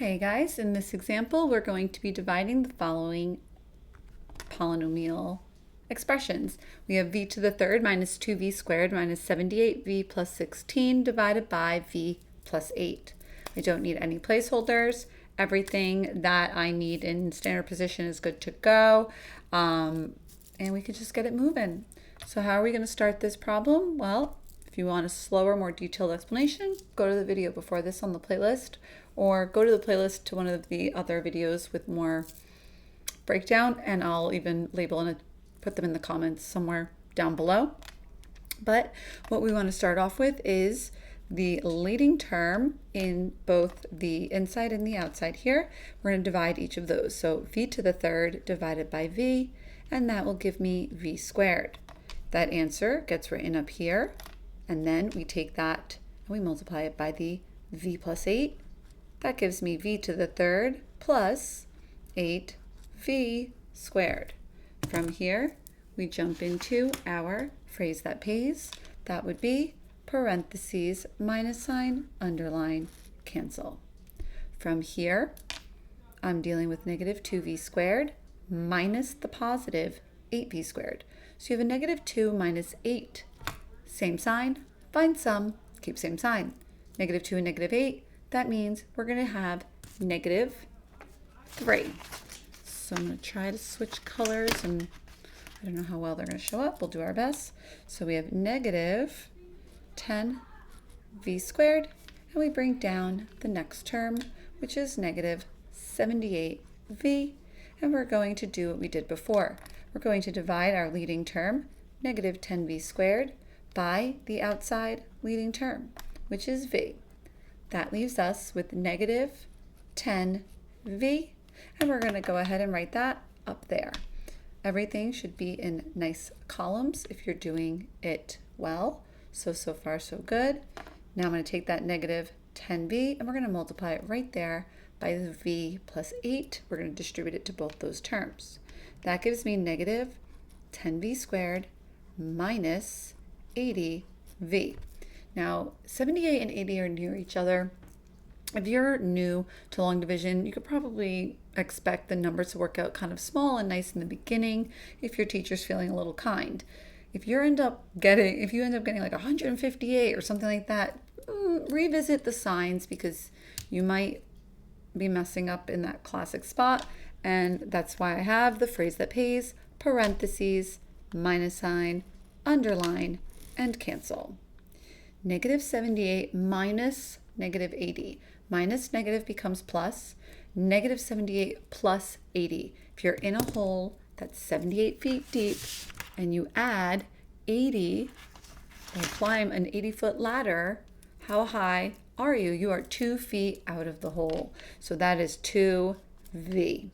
Hey guys, in this example we're going to be dividing the following polynomial expressions. We have v to the third minus 2v squared minus 78v plus 16 divided by v plus 8. I don't need any placeholders. Everything that I need in standard position is good to go, and we could just get it moving. So how are we going to start this problem? Well, if you want a slower, more detailed explanation, go to the video before this on the playlist, or go to the playlist to one of the other videos with more breakdown, and I'll even label and put them in the comments somewhere down below. But what we want to start off with is the leading term in both the inside and the outside here. We're going to divide each of those. So v to the third divided by v, and that will give me v squared. That answer gets written up here, and then we take that and we multiply it by the v plus 8. That gives me v to the third plus 8v squared. From here, we jump into our phrase that pays. That would be parentheses, minus sign, underline, cancel. From here, I'm dealing with negative 2v squared minus the positive 8v squared. So you have a negative 2 minus 8. Same sign, find sum, keep same sign. Negative 2 and negative 8, that means we're going to have negative 3. So I'm going to try to switch colors, and I don't know how well they're going to show up. We'll do our best. So we have negative 10v squared, and we bring down the next term, which is negative 78v, and we're going to do what we did before. We're going to divide our leading term, negative 10v squared, by the outside leading term, which is v. That leaves us with negative 10v, and we're going to go ahead and write that up there. Everything should be in nice columns if you're doing it well. So far, so good. Now I'm going to take that negative 10v, and we're going to multiply it right there by the v plus 8. We're going to distribute it to both those terms. That gives me negative 10v squared minus 80v. Now, 78 and 80 are near each other. If you're new to long division, you could probably expect the numbers to work out kind of small and nice in the beginning if your teacher's feeling a little kind. If you end up getting like 158 or something like that, revisit the signs, because you might be messing up in that classic spot. And that's why I have the phrase that pays, parentheses, minus sign, underline, and cancel. Negative 78 minus negative 80. Minus negative becomes plus. Negative 78 plus 80. If you're in a hole that's 78 feet deep and you add 80 or climb an 80-foot ladder, how high are you? You are 2 feet out of the hole. So that is 2v.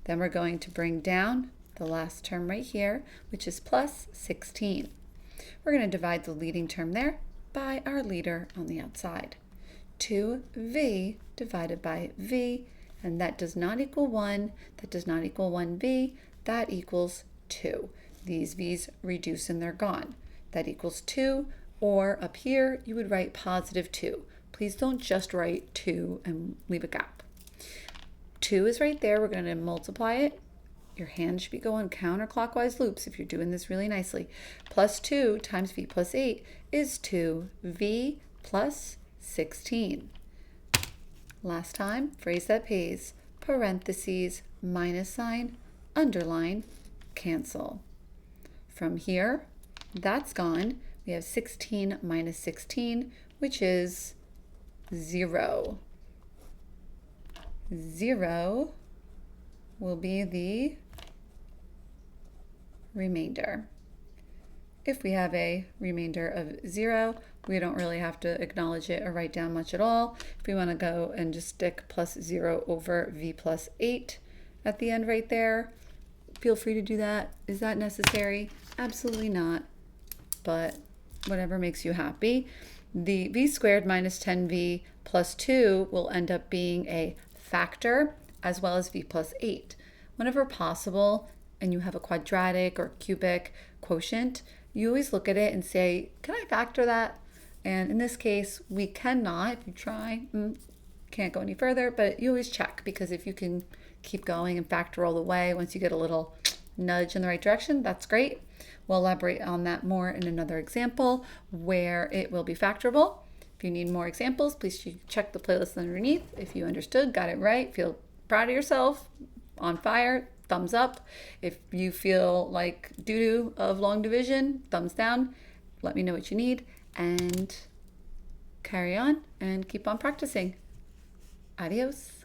Then we're going to bring down the last term right here, which is plus 16. We're going to divide the leading term there by our leader on the outside. 2v divided by v, and that does not equal 1. That does not equal 1v. That equals 2. These v's reduce and they're gone. That equals 2, or up here you would write positive 2. Please don't just write 2 and leave a gap. 2 is right there. We're going to multiply it. Your hand should be going counterclockwise loops if you're doing this really nicely. Plus 2 times v plus 8 is 2v plus 16. Last time, phrase that pays, parentheses, minus sign, underline, cancel. From here, that's gone. We have 16 minus 16, which is 0. 0 will be the remainder. If we have a remainder of 0, we don't really have to acknowledge it or write down much at all. If we want to go and just stick plus 0 over v plus 8 at the end right there, feel free to do that. Is that necessary? Absolutely not, but whatever makes you happy. The v squared minus 10v plus 2 will end up being a factor, as well as v plus 8. Whenever possible, and you have a quadratic or cubic quotient, you always look at it and say, can I factor that? And in this case, we cannot. If you try, can't go any further, but you always check, because if you can keep going and factor all the way, once you get a little nudge in the right direction, that's great. We'll elaborate on that more in another example where it will be factorable. If you need more examples, please check the playlist underneath. If you understood, got it right, feel proud of yourself, on fire, thumbs up. If you feel like doo-doo of long division, thumbs down. Let me know what you need, and carry on and keep on practicing. Adios.